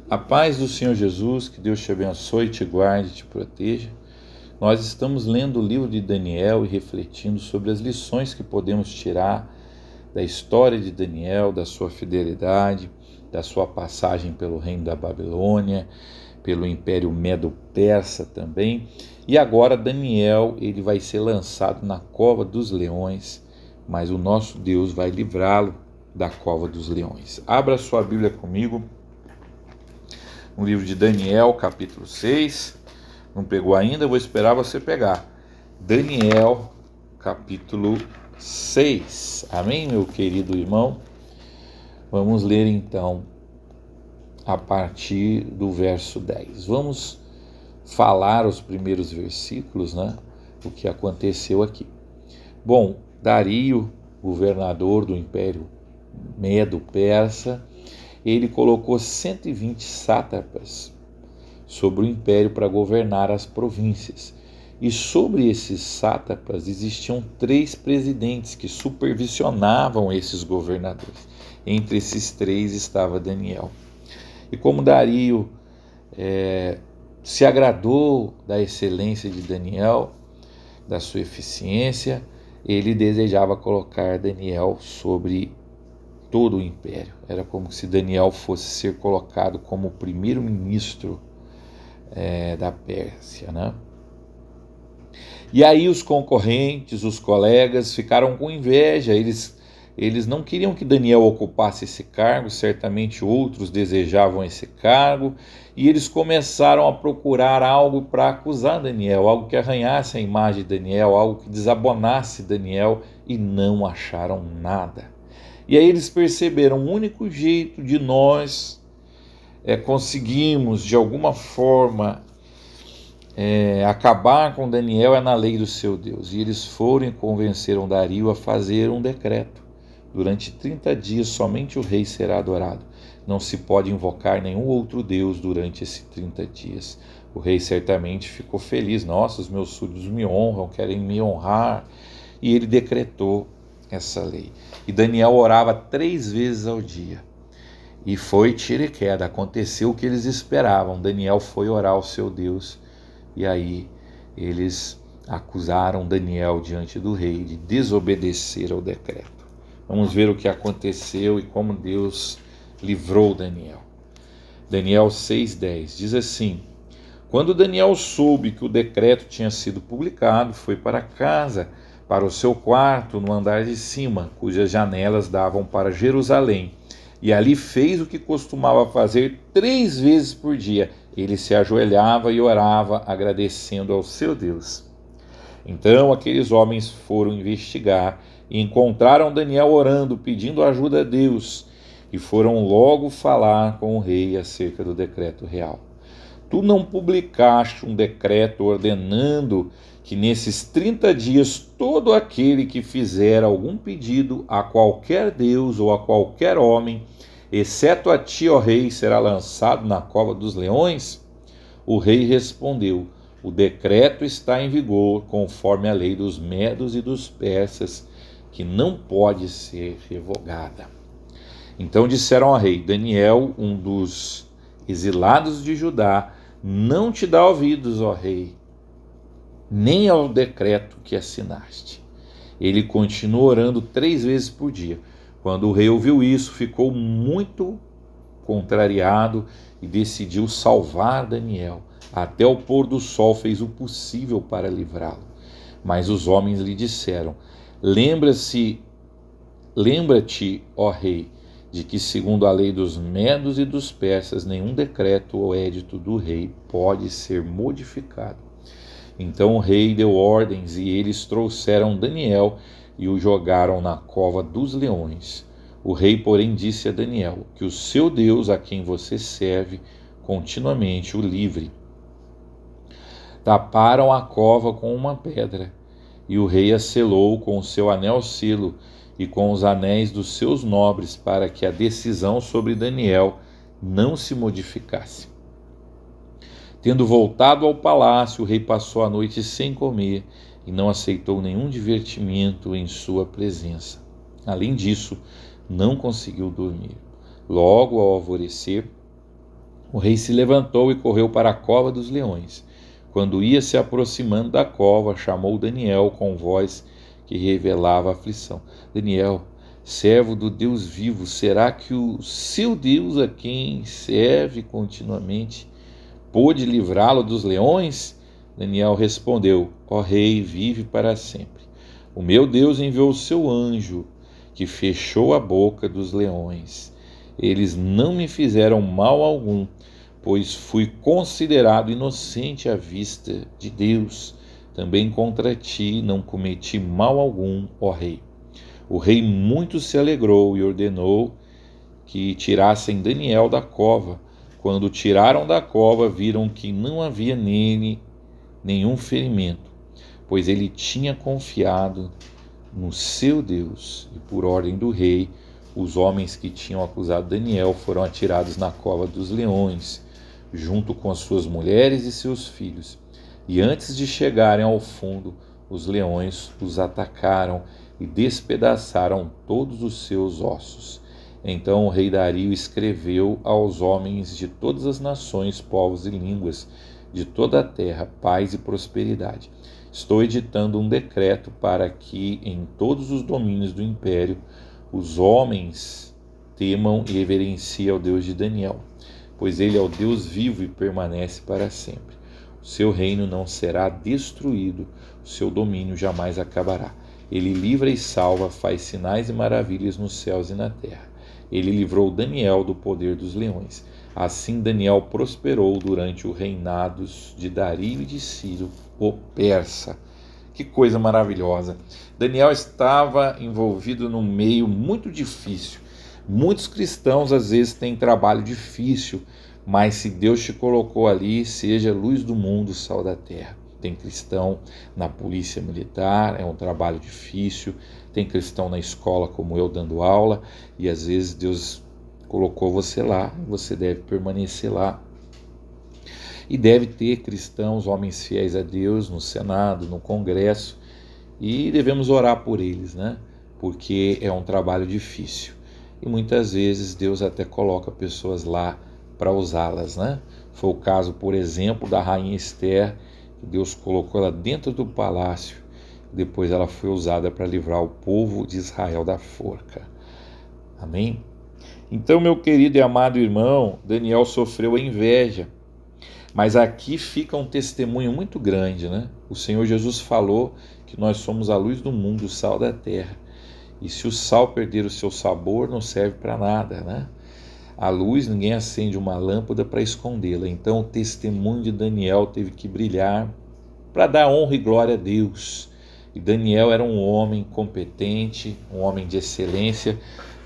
A paz do Senhor Jesus, que Deus te abençoe, te guarde, te proteja. Nós estamos lendo o livro de Daniel e refletindo sobre as lições que podemos tirar da história de Daniel, da sua fidelidade, da sua passagem pelo reino da Babilônia, pelo Império Medo-Persa também. E agora Daniel, ele vai ser lançado na cova dos leões, mas o nosso Deus vai livrá-lo da cova dos leões. Abra sua Bíblia comigo, no livro de Daniel, capítulo 6. Não pegou ainda? Vou esperar você pegar. Daniel, capítulo 6. Amém, meu querido irmão? Vamos ler então a partir do verso 10. Vamos falar os primeiros versículos, né? O que aconteceu aqui. Bom, Dario, governador do Império Medo-Persa, ele colocou 120 sátrapas sobre o império para governar as províncias. E sobre esses sátrapas existiam 3 presidentes que supervisionavam esses governadores. Entre esses 3 estava Daniel. E como Dario se agradou da excelência de Daniel, da sua eficiência, ele desejava colocar Daniel sobre todo o império. Era como se Daniel fosse ser colocado como o primeiro-ministro da Pérsia, né? E aí os concorrentes, os colegas ficaram com inveja. Eles não queriam que Daniel ocupasse esse cargo, certamente outros desejavam esse cargo, e eles começaram a procurar algo para acusar Daniel, algo que arranhasse a imagem de Daniel, algo que desabonasse Daniel, e não acharam nada. E aí eles perceberam, o único jeito de nós conseguirmos, de alguma forma, acabar com Daniel é na lei do seu Deus. E eles foram e convenceram Dario a fazer um decreto. Durante 30 dias somente o rei será adorado. Não se pode invocar nenhum outro Deus durante esses 30 dias. O rei certamente ficou feliz. Nossa, os meus súditos me honram, querem me honrar. E ele decretou essa lei. E Daniel orava 3 vezes ao dia. E foi tiro e queda, aconteceu o que eles esperavam. Daniel foi orar ao seu Deus. E aí eles acusaram Daniel diante do rei de desobedecer ao decreto. Vamos ver o que aconteceu e como Deus livrou Daniel. Daniel 6,10 diz assim: quando Daniel soube que o decreto tinha sido publicado, foi para casa, para o seu quarto no andar de cima, cujas janelas davam para Jerusalém, e ali fez o que costumava fazer 3 vezes por dia. Ele se ajoelhava e orava, agradecendo ao seu Deus. Então aqueles homens foram investigar e encontraram Daniel orando, pedindo ajuda a Deus, e foram logo falar com o rei acerca do decreto real. Tu não publicaste um decreto ordenando que nesses 30 dias todo aquele que fizer algum pedido a qualquer Deus ou a qualquer homem, exceto a ti, ó rei, será lançado na cova dos leões? O rei respondeu: o decreto está em vigor conforme a lei dos medos e dos persas, que não pode ser revogada. Então disseram ao rei: Daniel, um dos exilados de Judá, não te dá ouvidos, ó rei, nem ao decreto que assinaste. Ele continuou orando 3 vezes por dia. Quando o rei ouviu isso, ficou muito contrariado e decidiu salvar Daniel. Até o pôr do sol fez o possível para livrá-lo. Mas os homens lhe disseram: lembra-te, ó rei, de que segundo a lei dos medos e dos persas, nenhum decreto ou édito do rei pode ser modificado. Então o rei deu ordens e eles trouxeram Daniel e o jogaram na cova dos leões. O rei, porém, disse a Daniel: que o seu Deus, a quem você serve, continuamente o livre. Taparam a cova com uma pedra, e o rei a selou com o seu anel-selo e com os anéis dos seus nobres, para que a decisão sobre Daniel não se modificasse. Tendo voltado ao palácio, o rei passou a noite sem comer e não aceitou nenhum divertimento em sua presença. Além disso, não conseguiu dormir. Logo, ao alvorecer, O rei se levantou e correu para a cova dos leões. Quando ia se aproximando da cova, chamou Daniel com voz que revelava aflição. Daniel, servo do Deus vivo, será que o seu Deus, a quem serve continuamente, pôde livrá-lo dos leões? Daniel respondeu: Ó rei, vive para sempre. O meu Deus enviou o seu anjo, que fechou a boca dos leões. Eles não me fizeram mal algum, pois fui considerado inocente à vista de Deus. Também contra ti não cometi mal algum, ó rei. O rei muito se alegrou e ordenou que tirassem Daniel da cova. Quando o tiraram da cova, viram que não havia nele nenhum ferimento, pois ele tinha confiado no seu Deus. E por ordem do rei, os homens que tinham acusado Daniel foram atirados na cova dos leões, junto com as suas mulheres e seus filhos. E antes de chegarem ao fundo, os leões os atacaram e despedaçaram todos os seus ossos. Então o rei Dario escreveu aos homens de todas as nações, povos e línguas de toda a terra, paz e prosperidade. Estou editando um decreto para que em todos os domínios do império os homens temam e reverenciem ao Deus de Daniel, pois ele é o Deus vivo e permanece para sempre. O seu reino não será destruído, o seu domínio jamais acabará. Ele livra e salva, faz sinais e maravilhas nos céus e na terra. Ele livrou Daniel do poder dos leões. Assim Daniel prosperou durante o reinados de Dario e de Ciro, o persa. Que coisa maravilhosa! Daniel estava envolvido num meio muito difícil. Muitos cristãos às vezes têm trabalho difícil, mas se Deus te colocou ali, seja luz do mundo, sal da terra. Tem cristão na polícia militar, é um trabalho difícil. Tem cristão na escola como eu dando aula, e às vezes Deus colocou você lá, você deve permanecer lá. E deve ter cristãos, homens fiéis a Deus no Senado, no Congresso, e devemos orar por eles, né? Porque é um trabalho difícil. E muitas vezes Deus até coloca pessoas lá para usá-las, né? Foi o caso, por exemplo, da rainha Esther, que Deus colocou ela dentro do palácio. Depois ela foi usada para livrar o povo de Israel da forca. Amém? Então, meu querido e amado irmão, Daniel sofreu a inveja. Mas aqui fica um testemunho muito grande, né? O Senhor Jesus falou que nós somos a luz do mundo, o sal da terra. E se o sal perder o seu sabor, não serve para nada, né? A luz, ninguém acende uma lâmpada para escondê-la. Então o testemunho de Daniel teve que brilhar para dar honra e glória a Deus. E Daniel era um homem competente, um homem de excelência,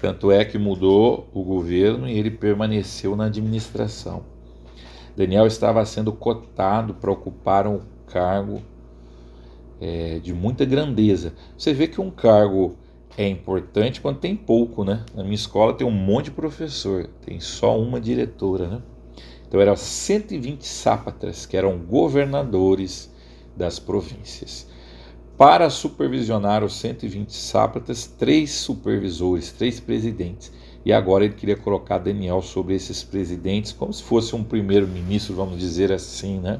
tanto é que mudou o governo e ele permaneceu na administração. Daniel estava sendo cotado para ocupar um cargo de muita grandeza. Você vê que um cargo é importante quando tem pouco, né? Na minha escola tem um monte de professor, tem só uma diretora, né? Então eram 120 sápatras, que eram governadores das províncias. Para supervisionar os 120 sátrapas, 3 supervisores, 3 presidentes. E agora ele queria colocar Daniel sobre esses presidentes, como se fosse um primeiro-ministro, vamos dizer assim, né?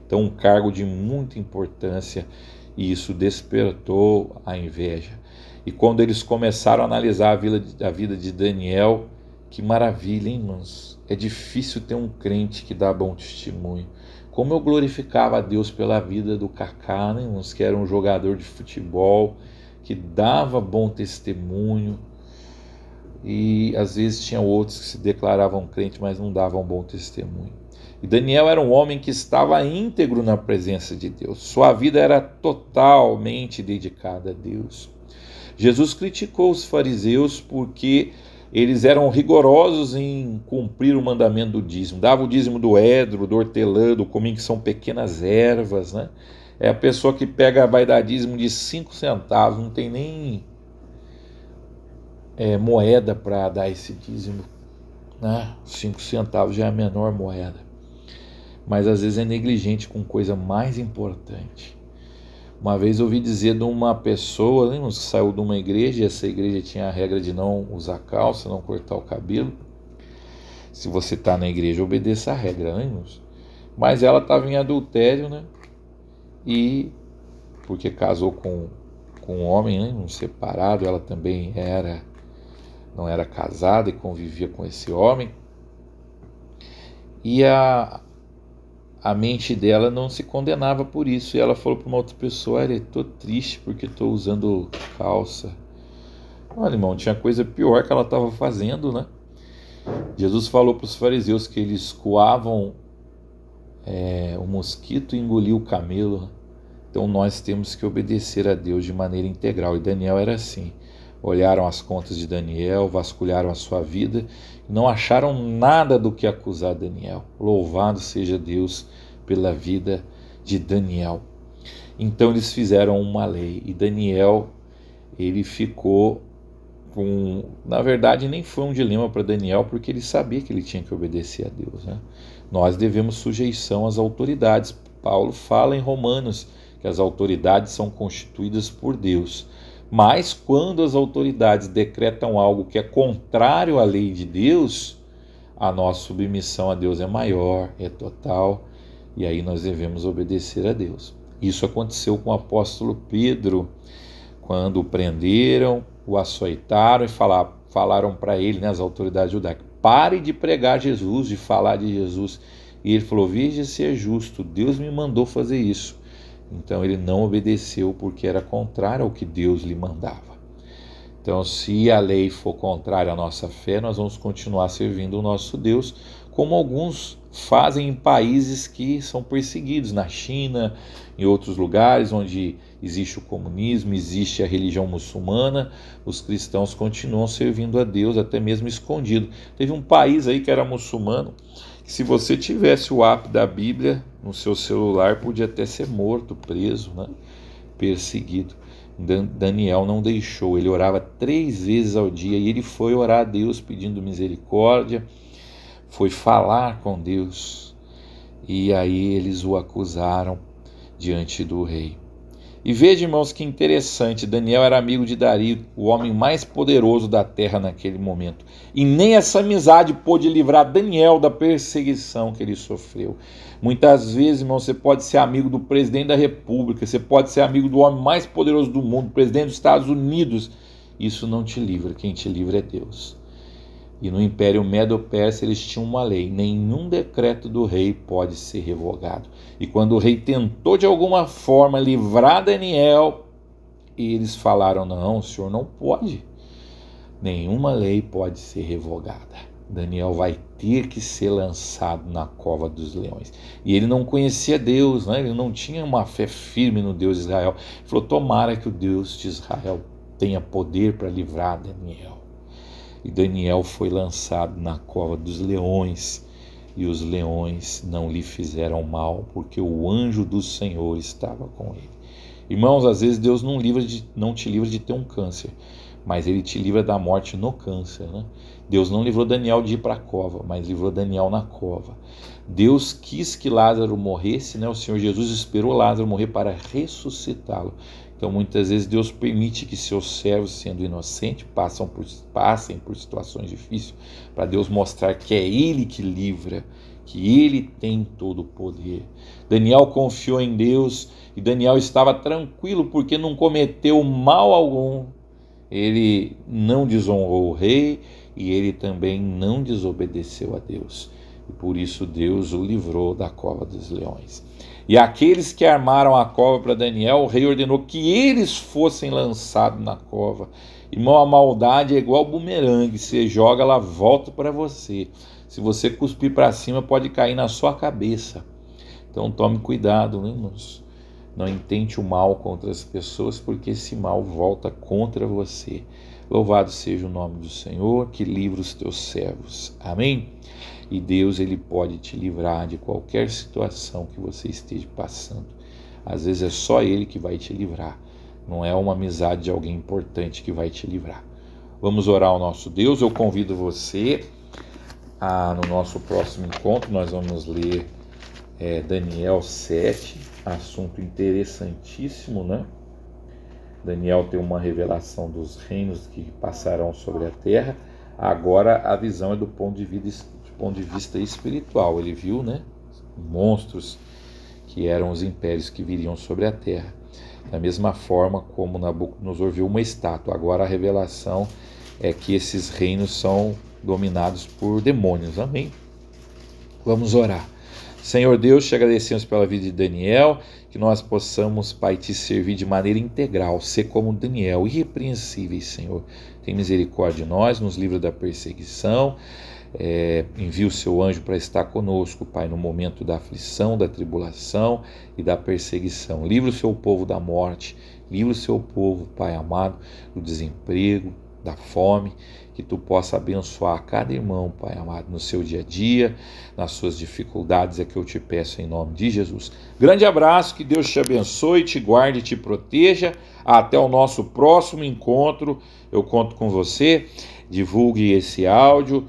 Então um cargo de muita importância, e isso despertou a inveja. E quando eles começaram a analisar a vida de Daniel, que maravilha, hein, irmãos? É difícil ter um crente que dá bom testemunho. Como eu glorificava a Deus pela vida do Kaká, né, irmãos, que era um jogador de futebol, que dava bom testemunho. E às vezes tinha outros que se declaravam crente, mas não davam bom testemunho. E Daniel era um homem que estava íntegro na presença de Deus. Sua vida era totalmente dedicada a Deus. Jesus criticou os fariseus porque eles eram rigorosos em cumprir o mandamento do dízimo. Dava o dízimo do edro, do hortelã, do cominho, que são pequenas ervas, né? É a pessoa que vai dar dízimo de 5 centavos, não tem nem moeda para dar esse dízimo, né? 5 centavos já é a menor moeda. Mas às vezes é negligente com coisa mais importante. Uma vez eu ouvi dizer de uma pessoa, que saiu de uma igreja, e essa igreja tinha a regra de não usar calça, não cortar o cabelo. Se você está na igreja, obedeça a regra, né, irmãos? Mas ela estava em adultério, né? E porque casou com um homem, né, um separado, ela também não era casada e convivia com esse homem. E a mente dela não se condenava por isso. E ela falou para uma outra pessoa: olha, estou triste porque estou usando calça. Olha, irmão, tinha coisa pior que ela estava fazendo, né? Jesus falou para os fariseus que eles coavam o mosquito e engoliam o camelo. Então nós temos que obedecer a Deus de maneira integral. E Daniel era assim. Olharam as contas de Daniel, vasculharam a sua vida, não acharam nada do que acusar Daniel. Louvado seja Deus pela vida de Daniel. Então eles fizeram uma lei e Daniel, ele ficou na verdade nem foi um dilema para Daniel, porque ele sabia que ele tinha que obedecer a Deus, né? Nós devemos sujeição às autoridades. Paulo fala em Romanos que as autoridades são constituídas por Deus. Mas quando as autoridades decretam algo que é contrário à lei de Deus, a nossa submissão a Deus é maior, é total, e aí nós devemos obedecer a Deus. Isso aconteceu com o apóstolo Pedro, quando o prenderam, o açoitaram e falaram para ele, né, as autoridades judaicas: pare de pregar Jesus, de falar de Jesus. E ele falou: veja se é justo, Deus me mandou fazer isso. Então ele não obedeceu porque era contrário ao que Deus lhe mandava. Então, se a lei for contrária à nossa fé, nós vamos continuar servindo o nosso Deus, como alguns fazem em países que são perseguidos, na China, em outros lugares onde existe o comunismo, existe a religião muçulmana, os cristãos continuam servindo a Deus, até mesmo escondido. Teve um país aí que era muçulmano, que se você tivesse o app da Bíblia no seu celular, podia até ser morto, preso, né? Perseguido. Daniel não deixou, ele orava 3 vezes ao dia e ele foi orar a Deus pedindo misericórdia, foi falar com Deus, e aí eles o acusaram diante do rei. E veja, irmãos, que interessante, Daniel era amigo de Dario, o homem mais poderoso da terra naquele momento. E nem essa amizade pôde livrar Daniel da perseguição que ele sofreu. Muitas vezes, irmão, você pode ser amigo do presidente da República, você pode ser amigo do homem mais poderoso do mundo, presidente dos Estados Unidos. Isso não te livra, quem te livra é Deus. E no Império Medo-Persa eles tinham uma lei: nenhum decreto do rei pode ser revogado. E quando o rei tentou de alguma forma livrar Daniel, eles falaram: não, o senhor não pode. Nenhuma lei pode ser revogada. Daniel vai ter que ser lançado na cova dos leões. E ele não conhecia Deus, né? Ele não tinha uma fé firme no Deus de Israel. Ele falou: tomara que o Deus de Israel tenha poder para livrar Daniel. E Daniel foi lançado na cova dos leões, e os leões não lhe fizeram mal, porque o anjo do Senhor estava com ele. Irmãos, às vezes Deus não te livra de ter um câncer, mas Ele te livra da morte no câncer, né? Deus não livrou Daniel de ir para a cova, mas livrou Daniel na cova. Deus quis que Lázaro morresse, né? O Senhor Jesus esperou Lázaro morrer para ressuscitá-lo. Então, muitas vezes, Deus permite que seus servos, sendo inocentes, passem por situações difíceis, para Deus mostrar que é Ele que livra, que Ele tem todo o poder. Daniel confiou em Deus e Daniel estava tranquilo porque não cometeu mal algum. Ele não desonrou o rei e ele também não desobedeceu a Deus. E por isso Deus o livrou da cova dos leões. E aqueles que armaram a cova para Daniel, o rei ordenou que eles fossem lançados na cova. Irmão, a maldade é igual bumerangue, você joga, ela volta para você. Se você cuspir para cima, pode cair na sua cabeça. Então tome cuidado, né, irmãos? Não intente o mal contra as pessoas, porque esse mal volta contra você. Louvado seja o nome do Senhor, que livra os teus servos. Amém? E Deus, Ele pode te livrar de qualquer situação que você esteja passando. Às vezes é só Ele que vai te livrar. Não é uma amizade de alguém importante que vai te livrar. Vamos orar ao nosso Deus. Eu convido você no nosso próximo encontro, nós vamos ler Daniel 7, assunto interessantíssimo, né? Daniel tem uma revelação dos reinos que passarão sobre a terra. Agora a visão é do ponto de vista ponto de vista espiritual. Ele viu, né, monstros que eram os impérios que viriam sobre a terra. Da mesma forma como Nabucodonosor viu uma estátua. Agora a revelação é que esses reinos são dominados por demônios. Amém? Vamos orar. Senhor Deus, te agradecemos pela vida de Daniel, que nós possamos, Pai, te servir de maneira integral, ser como Daniel, irrepreensíveis, Senhor. Tem misericórdia de nós, nos livra da perseguição, envia o seu anjo para estar conosco, Pai, no momento da aflição, da tribulação e da perseguição. Livra o seu povo da morte, livra o seu povo, Pai amado, do desemprego, da fome, que tu possa abençoar cada irmão, Pai amado, no seu dia a dia, nas suas dificuldades, é que eu te peço em nome de Jesus. Grande abraço, que Deus te abençoe, te guarde e te proteja. Até o nosso próximo encontro, eu conto com você. Divulgue esse áudio,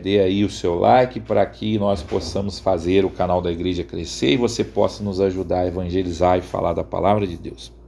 dê aí o seu like para que nós possamos fazer o canal da igreja crescer e você possa nos ajudar a evangelizar e falar da palavra de Deus.